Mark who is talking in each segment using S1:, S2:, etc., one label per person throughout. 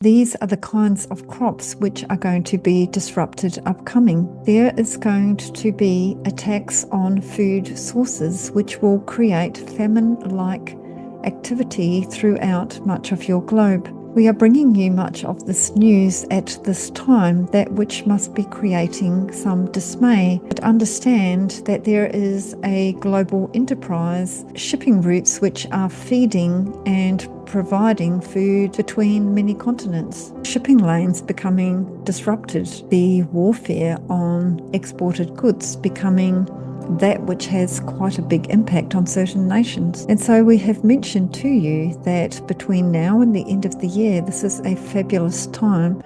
S1: These are the kinds of crops which are going to be disrupted upcoming. There is going to be attacks on food sources which will create famine-like activity throughout much of your globe. We are bringing you much of this news at this time, that which must be creating some dismay. But understand that there is a global enterprise, shipping routes which are feeding and providing food between many continents. Shipping lanes becoming disrupted, the warfare on exported goods becoming that which has quite a big impact on certain nations. And so we have mentioned to you that between now and the end of the year, this is a fabulous time.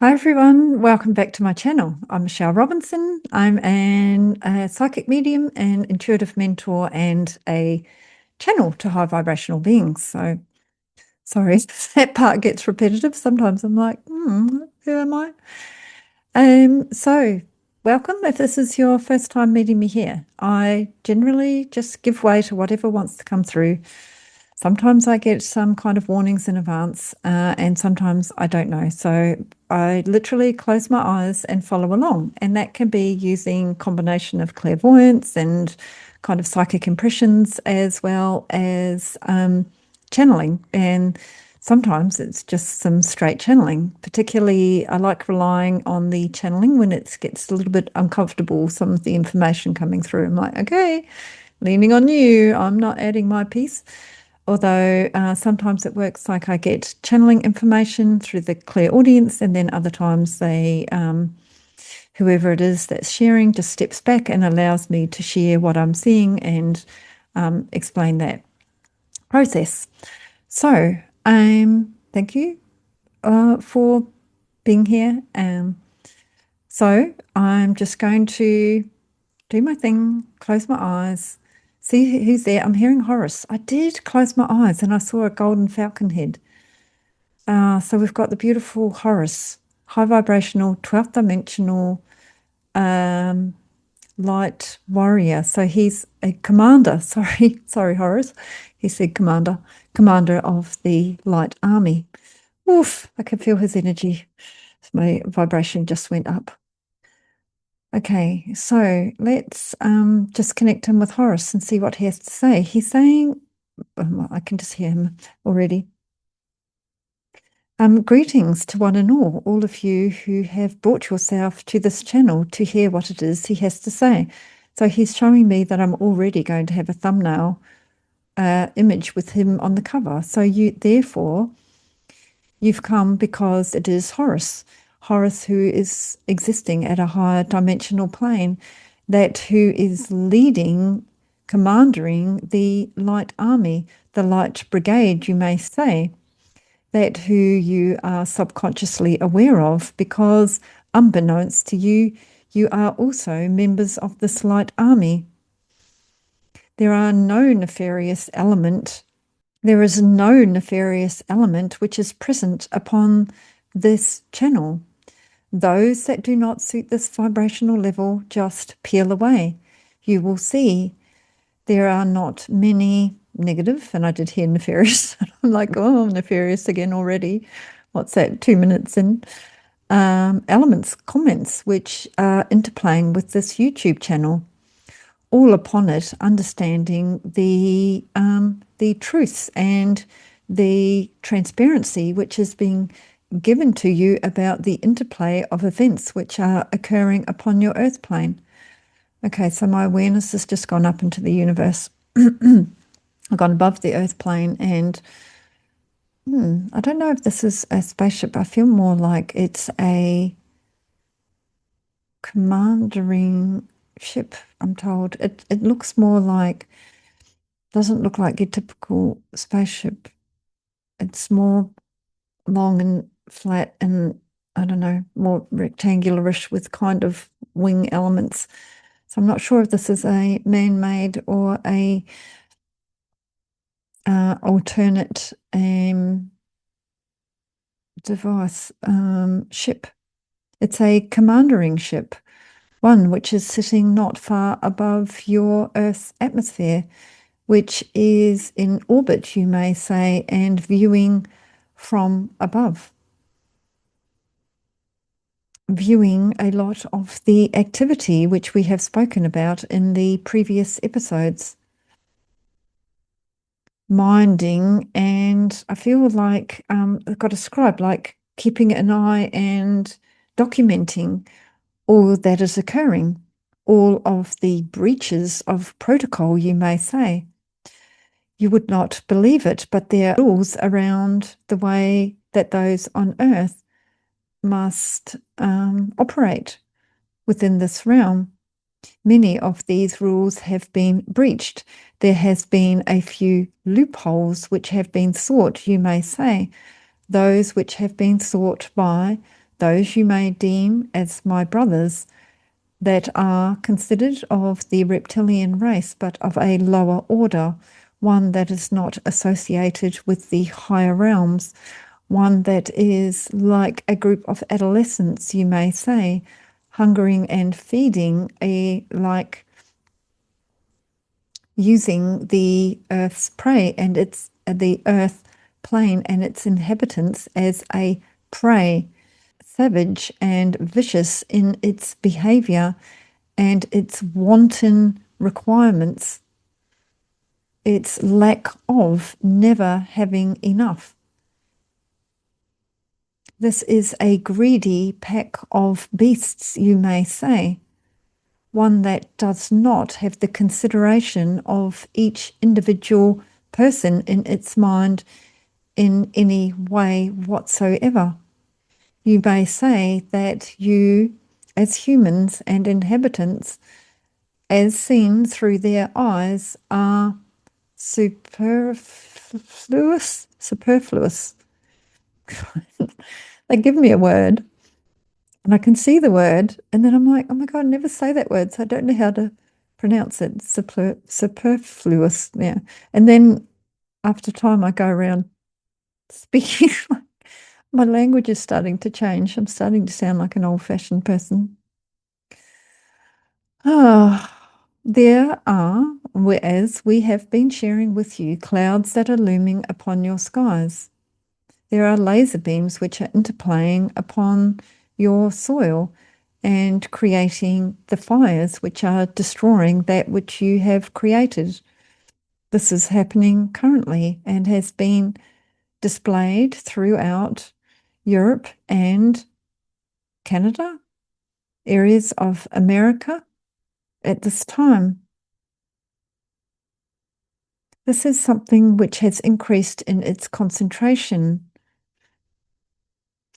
S1: Hi everyone, welcome back to my channel. I'm Michelle Robinson. I'm a psychic medium, an intuitive mentor, and a channel to high vibrational beings. So sorry, that part gets repetitive. Sometimes I'm like, who am I? So welcome. If this is your first time meeting me here, I generally just give way to whatever wants to come through. Sometimes I get some kind of warnings in advance, and sometimes I don't know. So I literally close my eyes and follow along. And that can be using combination of clairvoyance and kind of psychic impressions, as well as channeling. And sometimes it's just some straight channeling. Particularly, I like relying on the channeling when it gets a little bit uncomfortable, some of the information coming through. I'm like, okay, leaning on you. I'm not adding my piece. Although sometimes it works like I get channeling information through the clairaudience, and then other times they, whoever it is that's sharing, just steps back and allows me to share what I'm seeing and explain that process. So thank you for being here. So I'm just going to do my thing, close my eyes, see who's there. I'm hearing Horus. I did close my eyes and I saw a golden falcon head. So we've got the beautiful Horus, high vibrational, 12th dimensional light warrior. So he's a commander. Sorry, Horus. He said commander of the light army. Oof, I can feel his energy. My vibration just went up. Okay, so let's just connect him with Horus and see what he has to say. He's saying, I can just hear him already. Greetings to one and all of you who have brought yourself to this channel to hear what it is he has to say. So he's showing me that I'm already going to have a thumbnail image with him on the cover. So therefore, you've come because it is Horus. Horus, who is existing at a higher dimensional plane, that who is leading, commanding the light army, the light brigade, you may say, that who you are subconsciously aware of, because unbeknownst to you, you are also members of this light army. There is no nefarious element which is present upon this channel. Those that do not suit this vibrational level just peel away. You will see there are not many negative, and I did hear nefarious. I'm like, oh, nefarious again already. What's that, 2 minutes in? Elements, comments, which are interplaying with this YouTube channel. All upon it, understanding the truths and the transparency which is being given to you about the interplay of events which are occurring upon your earth plane. Okay, so my awareness has just gone up into the universe. I've gone above the earth plane, and I don't know if this is a spaceship. I feel more like it's a commanding ship, I'm told. It looks more like, doesn't look like your typical spaceship. It's more long and flat and, I don't know, more rectangularish with kind of wing elements. So I'm not sure if this is a man-made or a alternate device ship. It's a commandering ship, one which is sitting not far above your Earth's atmosphere, which is in orbit, you may say, and viewing from above, viewing a lot of the activity which we have spoken about in the previous episodes. Minding, and I feel like I've got a scribe, like keeping an eye and documenting all that is occurring, all of the breaches of protocol, you may say. You would not believe it, but there are rules around the way that those on Earth must operate within this realm. Many of these rules have been breached. There has been a few loopholes which have been sought, you may say, those which have been sought by those you may deem as my brothers that are considered of the reptilian race, but of a lower order, one that is not associated with the higher realms, one that is like a group of adolescents, you may say, hungering and feeding, like using the earth's prey and the earth plane and its inhabitants as a prey, savage and vicious in its behavior and its wanton requirements, its lack of never having enough. This is a greedy pack of beasts, you may say, one that does not have the consideration of each individual person in its mind in any way whatsoever. You may say that you, as humans and inhabitants, as seen through their eyes, are superfluous. They give me a word and I can see the word, and then I'm like, oh my God, I never say that word, so I don't know how to pronounce it. Superfluous. Yeah. And then after time, I go around speaking. My language is starting to change. I'm starting to sound like an old-fashioned person. Ah, there are, as we have been sharing with you, clouds that are looming upon your skies. There are laser beams which are interplaying upon your soil and creating the fires which are destroying that which you have created. This is happening currently and has been displayed throughout Europe and Canada, areas of America at this time. This is something which has increased in its concentration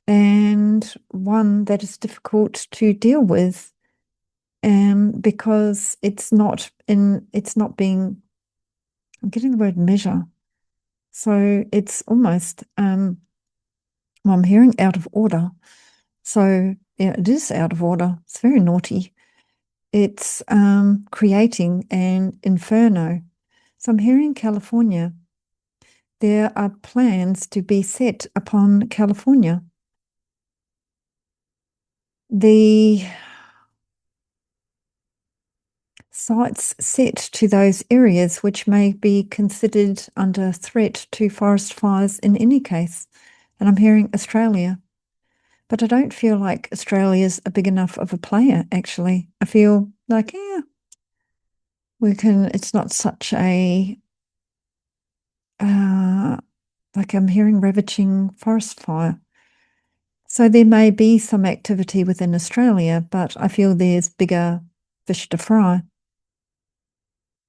S1: and one that is difficult to deal with because it's not being, I'm getting the word measure. So it's almost, well, I'm hearing out of order. So yeah, it is out of order. It's very naughty. It's creating an inferno. So I'm hearing California. There are plans to be set upon California. The sites set to those areas which may be considered under threat to forest fires in any case. And I'm hearing Australia. But I don't feel like Australia's a big enough of a player, actually. I feel like, yeah, it's not such a, like I'm hearing ravaging forest fire. So there may be some activity within Australia, but I feel there's bigger fish to fry.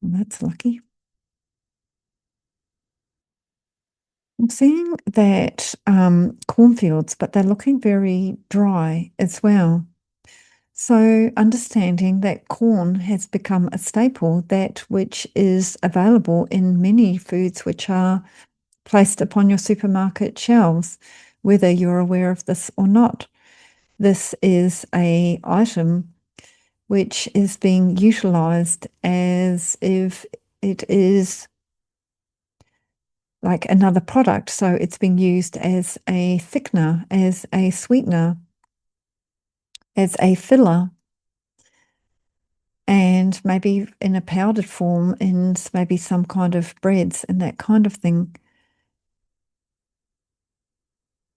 S1: Well, that's lucky. I'm seeing that cornfields, but they're looking very dry as well. So understanding that corn has become a staple, that which is available in many foods which are placed upon your supermarket shelves, whether you're aware of this or not. This is an item which is being utilized as if it is like another product. So it's being used as a thickener, as a sweetener, as a filler, and maybe in a powdered form in maybe some kind of breads and that kind of thing.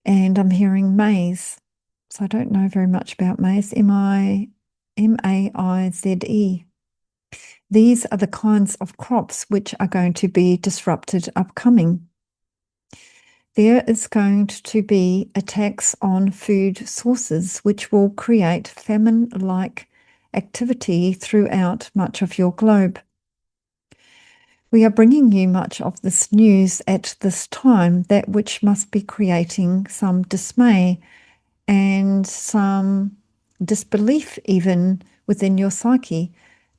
S1: And I'm hearing maize. So I don't know very much about maize. M-A-I-Z-E. These are the kinds of crops which are going to be disrupted upcoming. There is going to be attacks on food sources, which will create famine-like activity throughout much of your globe. We are bringing you much of this news at this time, that which must be creating some dismay and some disbelief even within your psyche,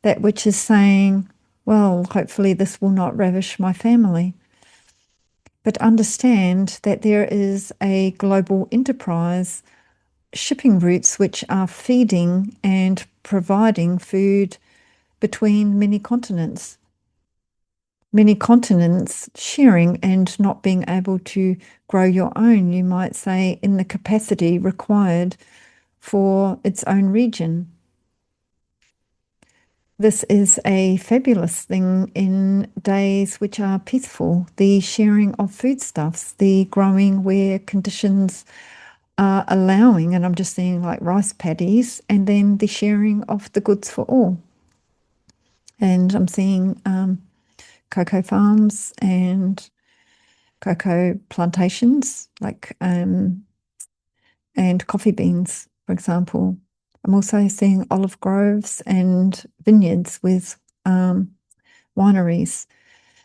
S1: that which is saying, well, hopefully this will not ravish my family. But understand that there is a global enterprise, shipping routes which are feeding and providing food between many continents. Many continents sharing and not being able to grow your own, you might say, in the capacity required for its own region. This is a fabulous thing in days which are peaceful, the sharing of foodstuffs, the growing where conditions are allowing, and I'm just seeing like rice paddies, and then the sharing of the goods for all. And I'm seeing cocoa farms and cocoa plantations, like and coffee beans, for example. I'm also seeing olive groves and vineyards with wineries.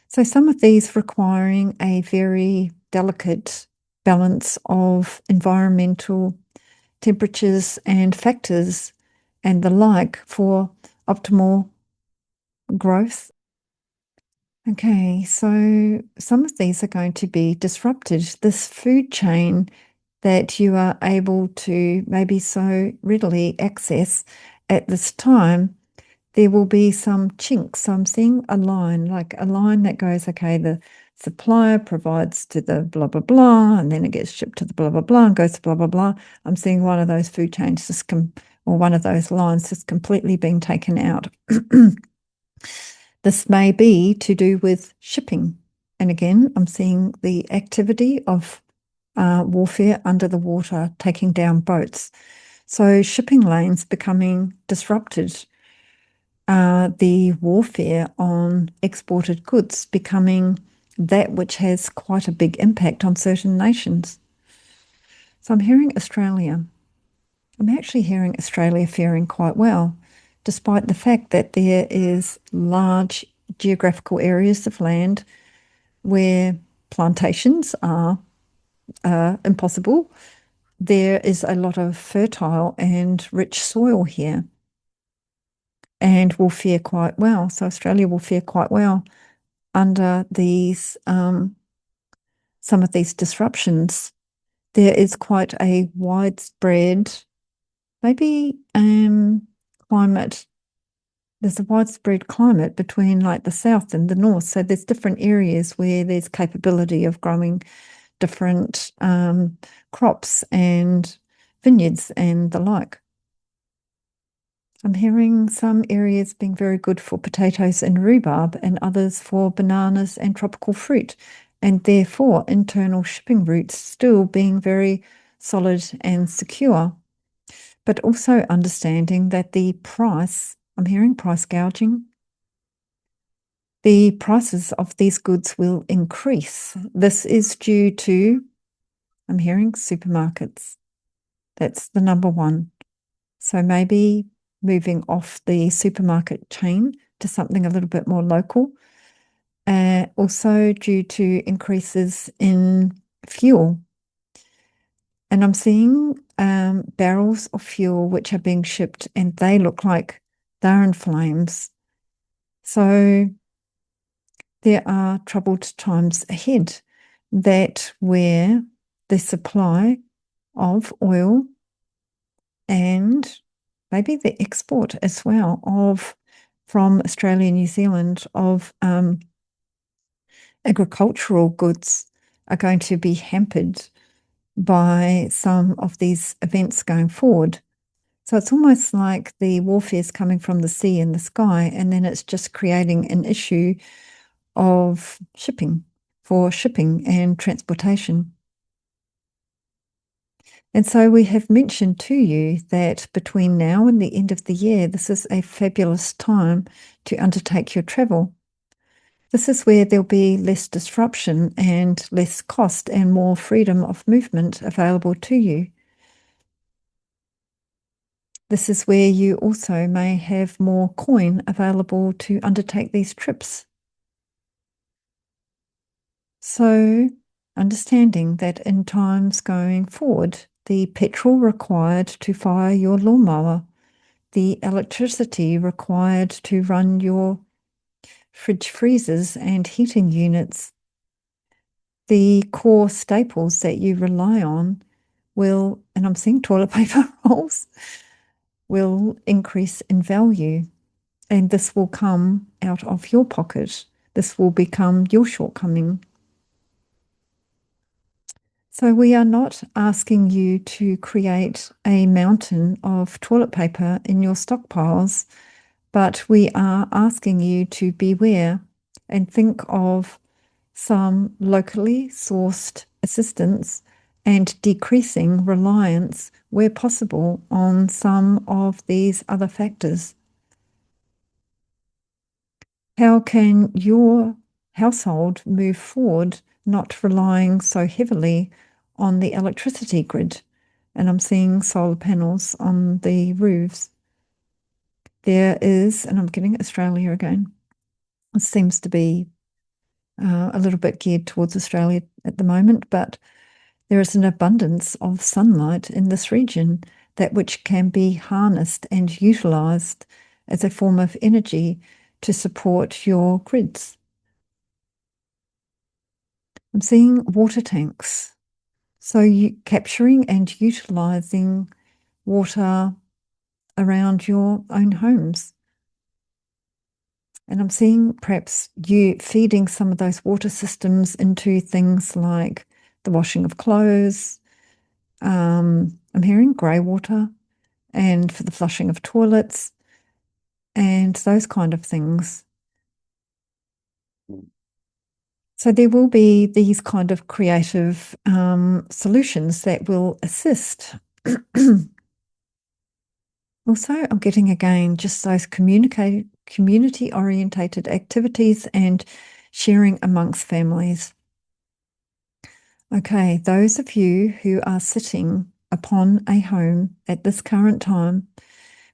S1: So some of these requiring a very delicate balance of environmental temperatures and factors and the like for optimal growth. Okay, so some of these are going to be disrupted. This food chain that you are able to maybe so readily access at this time, there will be some chinks. So I'm seeing a line, like a line that goes, okay, the supplier provides to the blah, blah, blah, and then it gets shipped to the blah, blah, blah, and goes to blah, blah, blah. I'm seeing one of those food chains or one of those lines just completely being taken out. This may be to do with shipping. And again, I'm seeing the activity of warfare under the water, taking down boats. So shipping lanes becoming disrupted. The warfare on exported goods becoming that which has quite a big impact on certain nations. So I'm hearing Australia. I'm actually hearing Australia faring quite well, despite the fact that there is large geographical areas of land where plantations are impossible. There is a lot of fertile and rich soil here and will fare quite well. So Australia will fare quite well under these some of these disruptions. There is quite a widespread, maybe climate. There's a widespread climate between like the south and the north. So there's different areas where there's capability of growing different crops and vineyards and the like. I'm hearing some areas being very good for potatoes and rhubarb and others for bananas and tropical fruit, and therefore internal shipping routes still being very solid and secure. But also understanding that the price, I'm hearing price gouging, the prices of these goods will increase. This is due to, I'm hearing supermarkets. That's the number one. So maybe moving off the supermarket chain to something a little bit more local. Also due to increases in fuel. And I'm seeing barrels of fuel which are being shipped and they look like they're in flames. So there are troubled times ahead that where the supply of oil and maybe the export as well of from Australia and New Zealand of agricultural goods are going to be hampered by some of these events going forward. So it's almost like the warfare is coming from the sea and the sky, and then it's just creating an issue of shipping and transportation. And so we have mentioned to you that between now and the end of the year, this is a fabulous time to undertake your travel. This is where there'll be less disruption and less cost and more freedom of movement available to you. This is where you also may have more coin available to undertake these trips. So, understanding that in times going forward, the petrol required to fire your lawnmower, the electricity required to run your fridge freezers and heating units, the core staples that you rely on will, and I'm seeing toilet paper rolls, will increase in value. And this will come out of your pocket. This will become your shortcoming. So we are not asking you to create a mountain of toilet paper in your stockpiles, but we are asking you to beware and think of some locally sourced assistance and decreasing reliance where possible on some of these other factors. How can your household move forward not relying so heavily on the electricity grid? And I'm seeing solar panels on the roofs. There is, and I'm getting Australia again. It seems to be a little bit geared towards Australia at the moment, but there is an abundance of sunlight in this region that which can be harnessed and utilized as a form of energy to support your grids. I'm seeing water tanks. So you capturing and utilizing water around your own homes. And I'm seeing perhaps you feeding some of those water systems into things like the washing of clothes. I'm hearing grey water and for the flushing of toilets and those kind of things. So there will be these kind of creative solutions that will assist. Also, I'm getting again just those community-orientated activities and sharing amongst families. Okay, those of you who are sitting upon a home at this current time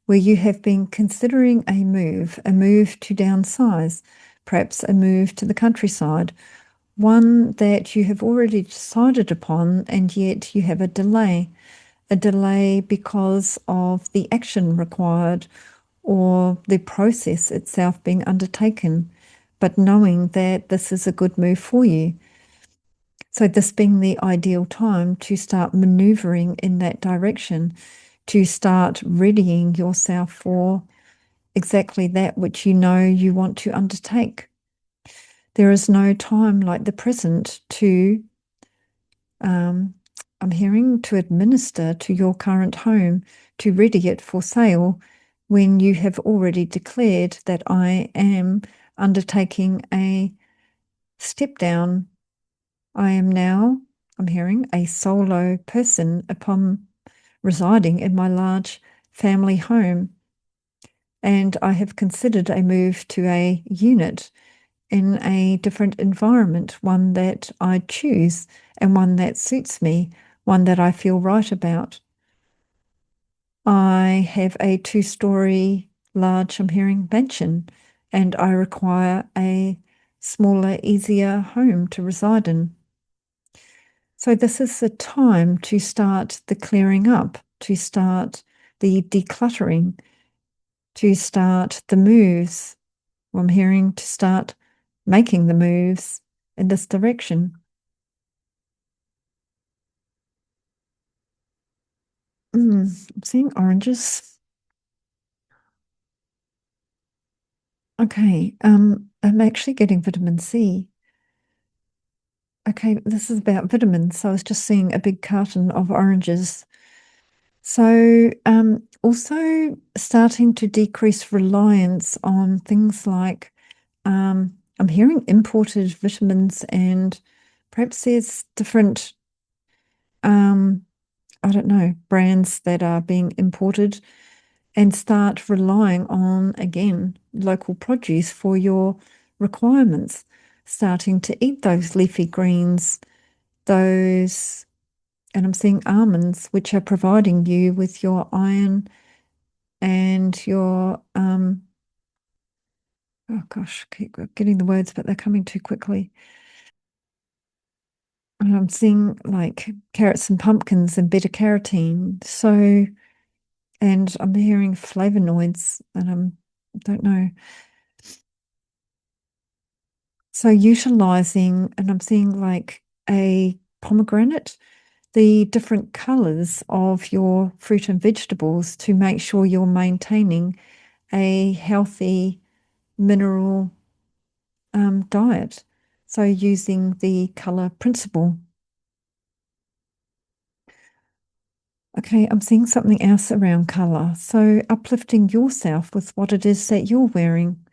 S1: where you have been considering a move to downsize, perhaps a move to the countryside, one that you have already decided upon and yet you have a delay because of the action required or the process itself being undertaken, but knowing that this is a good move for you. So this being the ideal time to start maneuvering in that direction, to start readying yourself for exactly that which you know you want to undertake. There is no time like the present to I'm hearing to administer to your current home, to ready it for sale when you have already declared that I am undertaking a step down. I am now, I'm hearing, a solo person upon residing in my large family home. And I have considered a move to a unit in a different environment, one that I choose and one that suits me, one that I feel right about. I have a 2-story large, I'm hearing, mansion, and I require a smaller, easier home to reside in. So this is the time to start the clearing up, to start the decluttering, to start the moves. Well, I'm hearing to start making the moves in this direction. I'm seeing oranges. Okay, I'm actually getting vitamin C. Okay, this is about vitamins. So I was just seeing a big carton of oranges. So also starting to decrease reliance on things like I'm hearing imported vitamins and perhaps there's different I don't know, brands that are being imported and start relying on, again, local produce for your requirements, starting to eat those leafy greens, those, and I'm seeing almonds, which are providing you with your iron and your, oh gosh, keep getting the words, but they're coming too quickly. And I'm seeing like carrots and pumpkins and beta carotene. So, and I'm hearing flavonoids, and don't know. So utilizing, and I'm seeing like a pomegranate, the different colors of your fruit and vegetables to make sure you're maintaining a healthy mineral diet. So using the color principle. Okay, I'm seeing something else around color. So uplifting yourself with what it is that you're wearing.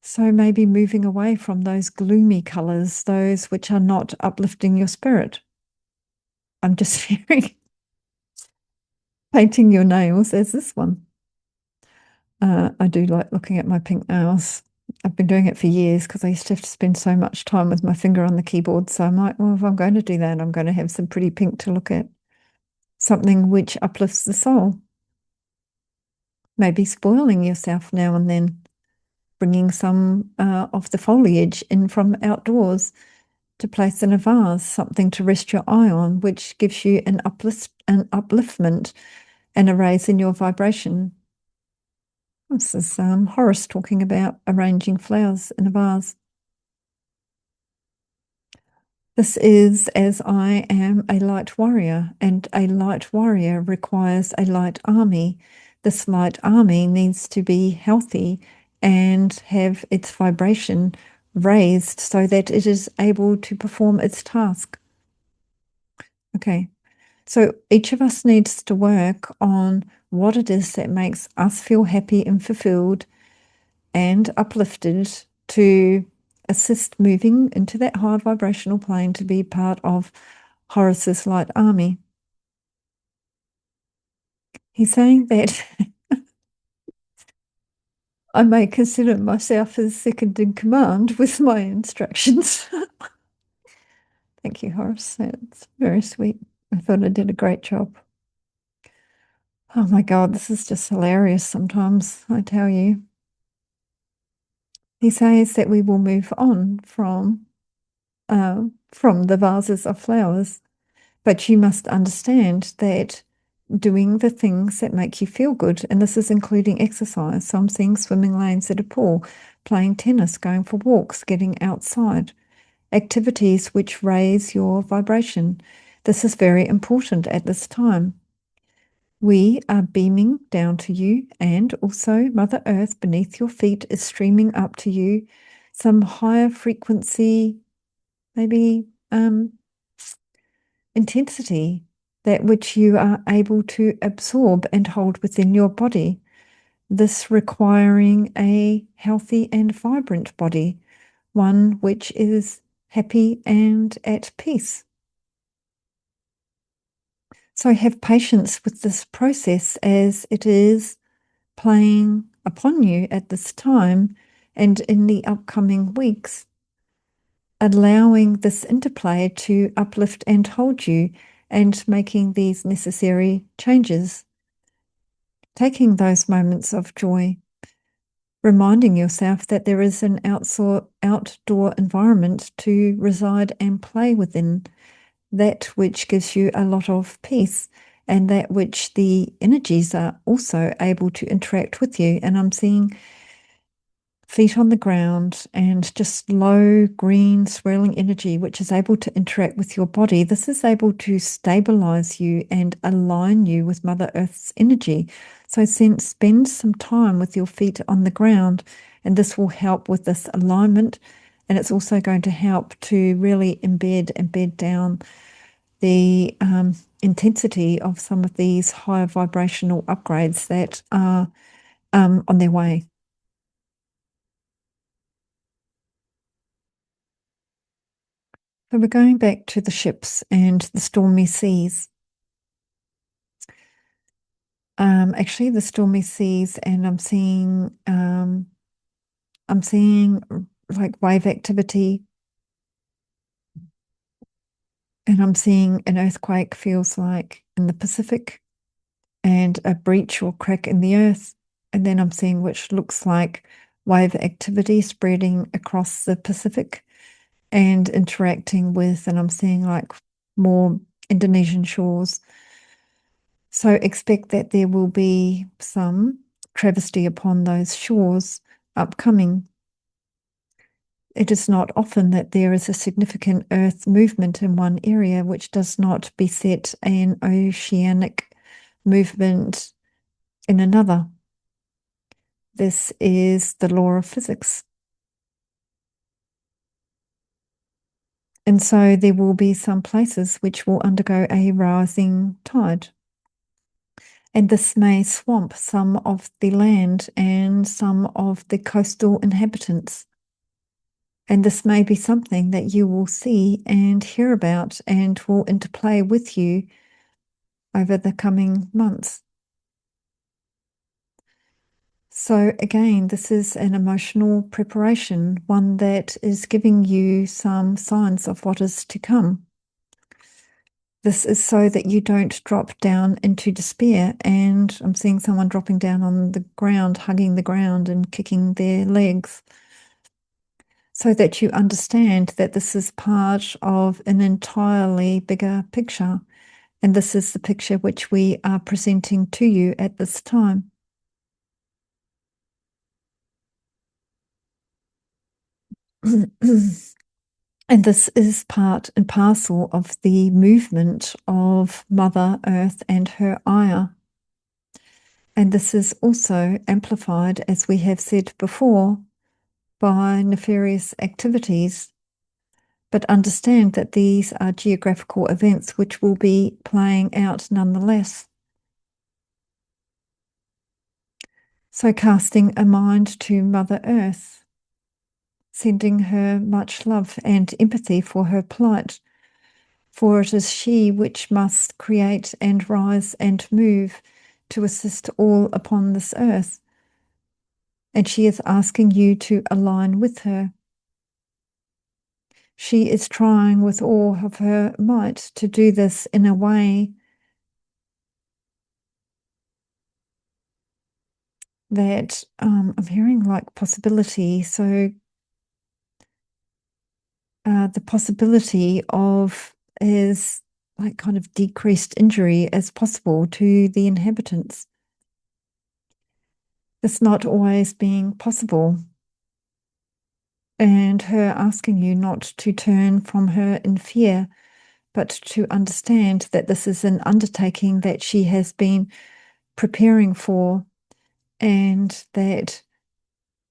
S1: So maybe moving away from those gloomy colors, those which are not uplifting your spirit. I'm just hearing painting your nails. There's this one. I do like looking at my pink nails. I've been doing it for years because I used to have to spend so much time with my finger on the keyboard. So I'm like, well, if I'm going to do that, I'm going to have some pretty pink to look at. Something which uplifts the soul. Maybe spoiling yourself now and then, bringing some of the foliage in from outdoors to place in a vase, something to rest your eye on, which gives you an upliftment and a raise in your vibration. This is Horus talking about arranging flowers in a vase. This is as I am a light warrior, and a light warrior requires a light army. This light army needs to be healthy and have its vibration raised so that it is able to perform its task. Okay, so each of us needs to work on what it is that makes us feel happy and fulfilled and uplifted to assist moving into that high vibrational plane to be part of Horus's light army. He's saying that I may consider myself as second in command with my instructions. Thank you, Horus. That's very sweet. I thought I did a great job. Oh my God, this is just hilarious sometimes, I tell you. He says that we will move on from the vases of flowers, but you must understand that doing the things that make you feel good, and this is including exercise. So I'm seeing swimming lanes at a pool, playing tennis, going for walks, getting outside, activities which raise your vibration. This is very important at this time. We are beaming down to you, and also Mother Earth beneath your feet is streaming up to you some higher frequency, maybe intensity, that which you are able to absorb and hold within your body. This requiring a healthy and vibrant body, one which is happy and at peace. So have patience with this process as it is playing upon you at this time and in the upcoming weeks, allowing this interplay to uplift and hold you and making these necessary changes, taking those moments of joy, reminding yourself that there is an outdoor environment to reside and play within, that which gives you a lot of peace and that which the energies are also able to interact with you. And I'm seeing feet on the ground and just low green swirling energy, which is able to interact with your body. This is able to stabilize you and align you with Mother Earth's energy. So spend some time with your feet on the ground, and this will help with this alignment. And it's also going to help to really embed down the intensity of some of these higher vibrational upgrades that are on their way. So we're going back to the ships and the stormy seas. Actually the stormy seas, and I'm seeing like wave activity, and I'm seeing an earthquake feels like in the Pacific, and a breach or crack in the earth. And then I'm seeing which looks like wave activity spreading across the Pacific and interacting with, and I'm seeing like more Indonesian shores. So expect that there will be some travesty upon those shores upcoming. It is not often that there is a significant earth movement in one area which does not beset an oceanic movement in another. This is the law of physics. And so there will be some places which will undergo a rising tide. And this may swamp some of the land and some of the coastal inhabitants. And this may be something that you will see and hear about and will interplay with you over the coming months. So again, this is an emotional preparation, one that is giving you some signs of what is to come. This is so that you don't drop down into despair. And I'm seeing someone dropping down on the ground, hugging the ground and kicking their legs, so that you understand that this is part of an entirely bigger picture. And this is the picture which we are presenting to you at this time. And this is part and parcel of the movement of Mother Earth and her Aya. And this is also amplified, as we have said before, by nefarious activities. But understand that these are geographical events which will be playing out nonetheless. So casting a mind to Mother Earth, sending her much love and empathy for her plight, for it is she which must create and rise and move to assist all upon this earth. And she is asking you to align with her. She is trying with all of her might to do this in a way that I'm hearing like possibility. So the possibility of is like kind of decreased injury as possible to the inhabitants. It's not always being possible. And her asking you not to turn from her in fear, but to understand that this is an undertaking that she has been preparing for, and that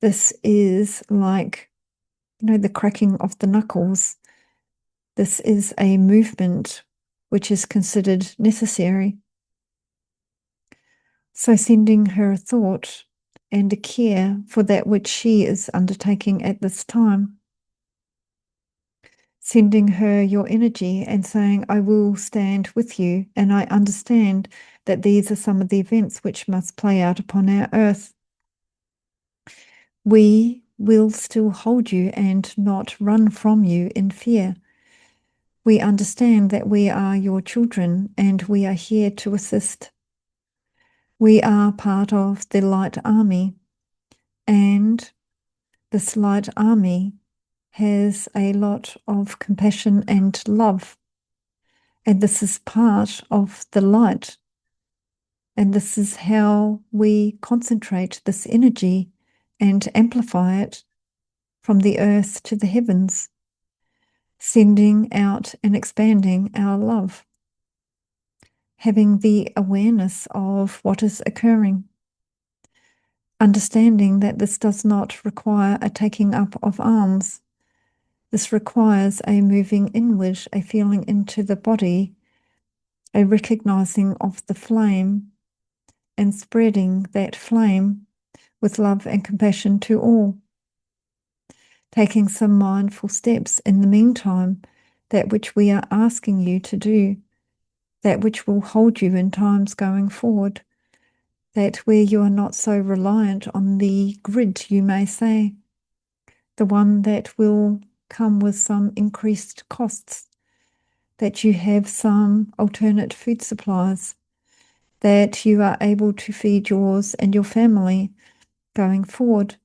S1: this is like, the cracking of the knuckles. This is a movement which is considered necessary. So sending her a thought and a care for that which she is undertaking at this time. Sending her your energy and saying, I will stand with you, and I understand that these are some of the events which must play out upon our earth. We will still hold you and not run from you in fear. We understand that we are your children and we are here to assist. We are part of the light army, and this light army has a lot of compassion and love. And this is part of the light. And this is how we concentrate this energy and amplify it from the earth to the heavens, sending out and expanding our love, having the awareness of what is occurring, understanding that this does not require a taking up of arms. This requires a moving inward, a feeling into the body, a recognizing of the flame, and spreading that flame with love and compassion to all. Taking some mindful steps in the meantime, that which we are asking you to do, that which will hold you in times going forward, that where you are not so reliant on the grid, you may say, the one that will come with some increased costs, that you have some alternate food supplies, that you are able to feed yours and your family going forward.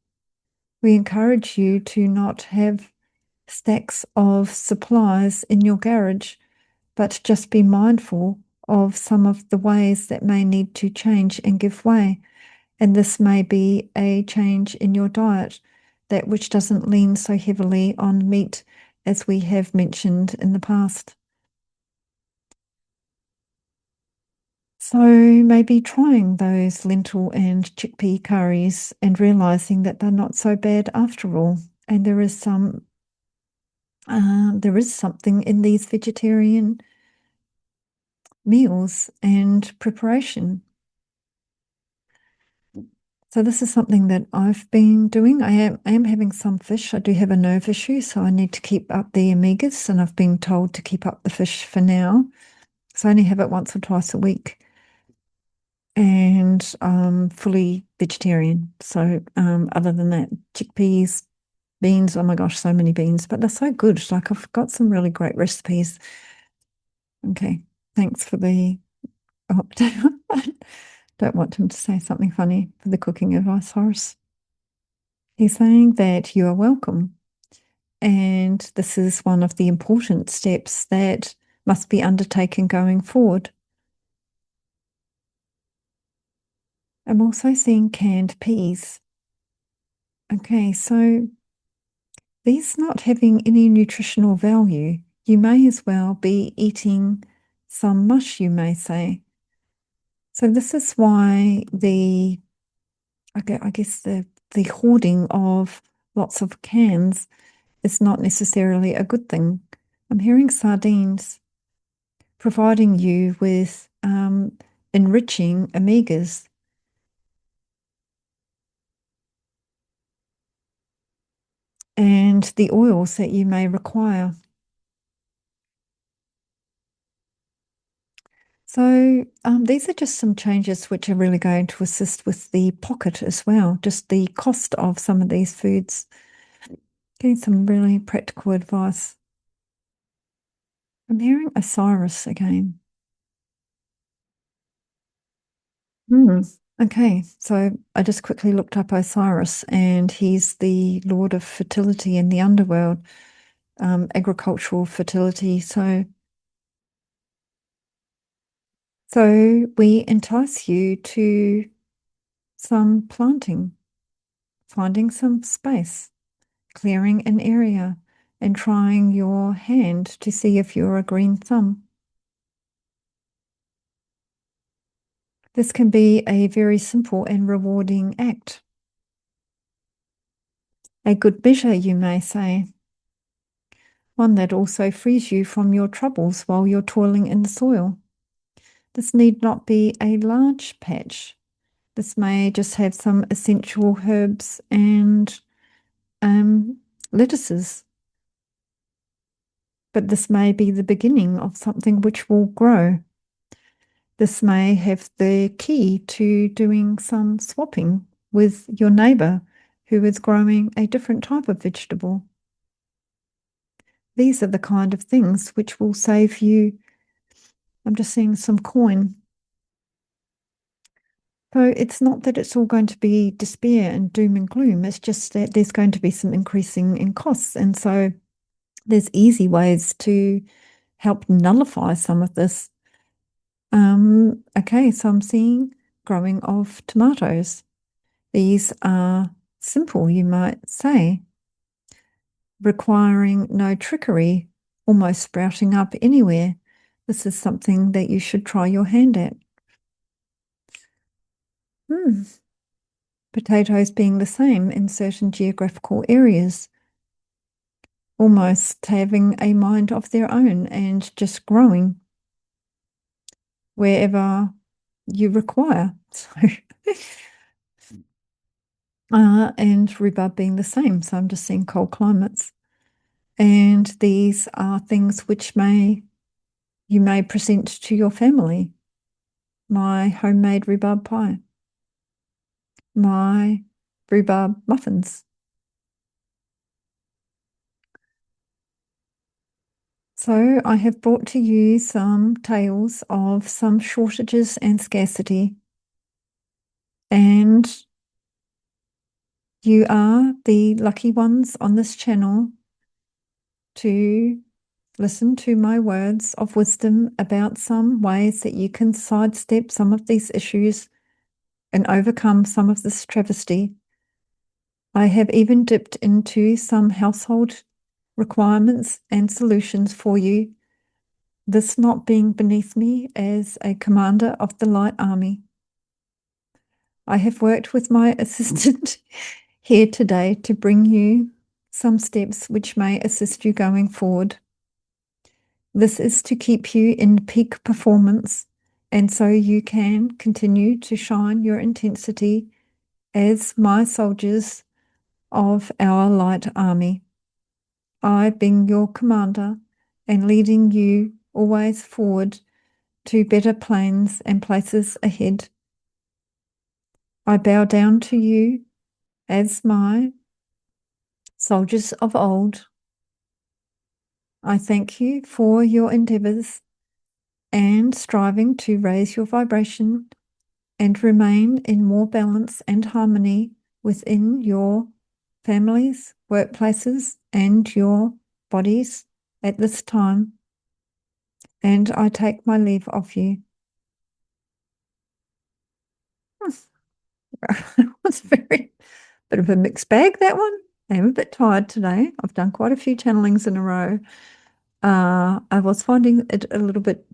S1: We encourage you to not have stacks of supplies in your garage, but just be mindful of some of the ways that may need to change and give way. And this may be a change in your diet, that which doesn't lean so heavily on meat as we have mentioned in the past. So maybe trying those lentil and chickpea curries and realizing that they're not so bad after all. And there is something in these vegetarian meals and preparation. So this is something that I've been doing. I am having some fish. I do have a nerve issue, so I need to keep up the omegas, and I've been told to keep up the fish for now. So I only have it once or twice a week, and fully vegetarian. So other than that, chickpeas, beans. Oh my gosh, so many beans, but they're so good. Like I've got some really great recipes. Okay, thanks for the. Oh, don't want him to say something funny for the cooking advice, Horus. He's saying that you are welcome. And this is one of the important steps that must be undertaken going forward. I'm also seeing canned peas. Okay, so these not having any nutritional value, you may as well be eating some mush, you may say. So this is why I guess the hoarding of lots of cans is not necessarily a good thing. I'm hearing sardines providing you with enriching omegas. And the oils that you may require. So these are just some changes which are really going to assist with the pocket as well, just the cost of some of these foods. Getting some really practical advice. I'm hearing Osiris again. Okay, so I just quickly looked up Osiris, and he's the lord of fertility in the underworld, agricultural fertility. So we entice you to some planting, finding some space, clearing an area, and trying your hand to see if you're a green thumb. This can be a very simple and rewarding act. A good measure, you may say. One that also frees you from your troubles while you're toiling in the soil. This need not be a large patch. This may just have some essential herbs and lettuces. But this may be the beginning of something which will grow. This may have the key to doing some swapping with your neighbor who is growing a different type of vegetable. These are the kind of things which will save you. I'm just seeing some coin. So it's not that it's all going to be despair and doom and gloom. It's just that there's going to be some increasing in costs. And so there's easy ways to help nullify some of this. Okay, so I'm seeing growing of tomatoes. These are simple, you might say, requiring no trickery, almost sprouting up anywhere. This is something that you should try your hand at. Potatoes being the same in certain geographical areas, almost having a mind of their own and just growing wherever you require. And rhubarb being the same. So I'm just seeing cold climates. And these are things which you may present to your family. My homemade rhubarb pie. my rhubarb muffins. So I have brought to you some tales of some shortages and scarcity. And you are the lucky ones on this channel to listen to my words of wisdom about some ways that you can sidestep some of these issues and overcome some of this travesty. I have even dipped into some household requirements and solutions for you, this not being beneath me as a commander of the Light Army. I have worked with my assistant here today to bring you some steps which may assist you going forward. This is to keep you in peak performance, and so you can continue to shine your intensity as my soldiers of our light army. I, being your commander and leading you always forward to better planes and places ahead. I bow down to you as my soldiers of old. I thank you for your endeavors and striving to raise your vibration and remain in more balance and harmony within your families, workplaces, and your bodies at this time. And I take my leave of you. It was very bit of a mixed bag, that one. I am a bit tired today. I've done quite a few channelings in a row. I was finding it a little bit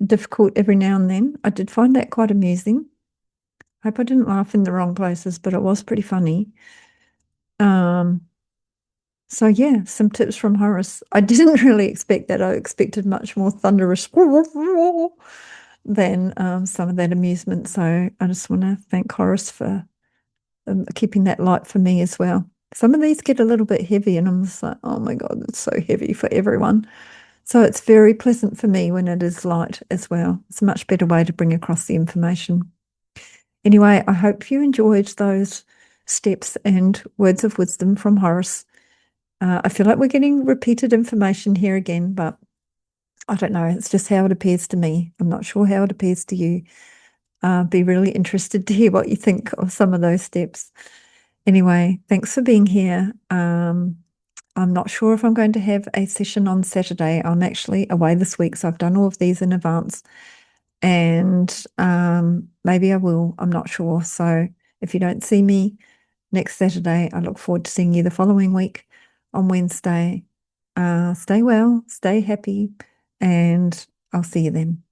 S1: difficult every now and then. I did find that quite amusing. I hope I didn't laugh in the wrong places, but it was pretty funny. So yeah, some tips from Horus. I didn't really expect that. I expected much more thunderous than some of that amusement. So I just want to thank Horus for keeping that light for me as well. Some of these get a little bit heavy, and I'm just like, oh my God, it's so heavy for everyone. So it's very pleasant for me when it is light as well. It's a much better way to bring across the information. Anyway, I hope you enjoyed those steps and words of wisdom from Horus. I feel like we're getting repeated information here again, but I don't know. It's just how it appears to me. I'm not sure how it appears to you. Be really interested to hear what you think of some of those steps. Anyway, thanks for being here. I'm not sure if I'm going to have a session on Saturday. I'm actually away this week, so I've done all of these in advance. And maybe I will. I'm not sure. So if you don't see me next Saturday, I look forward to seeing you the following week on Wednesday. Stay well, stay happy, and I'll see you then.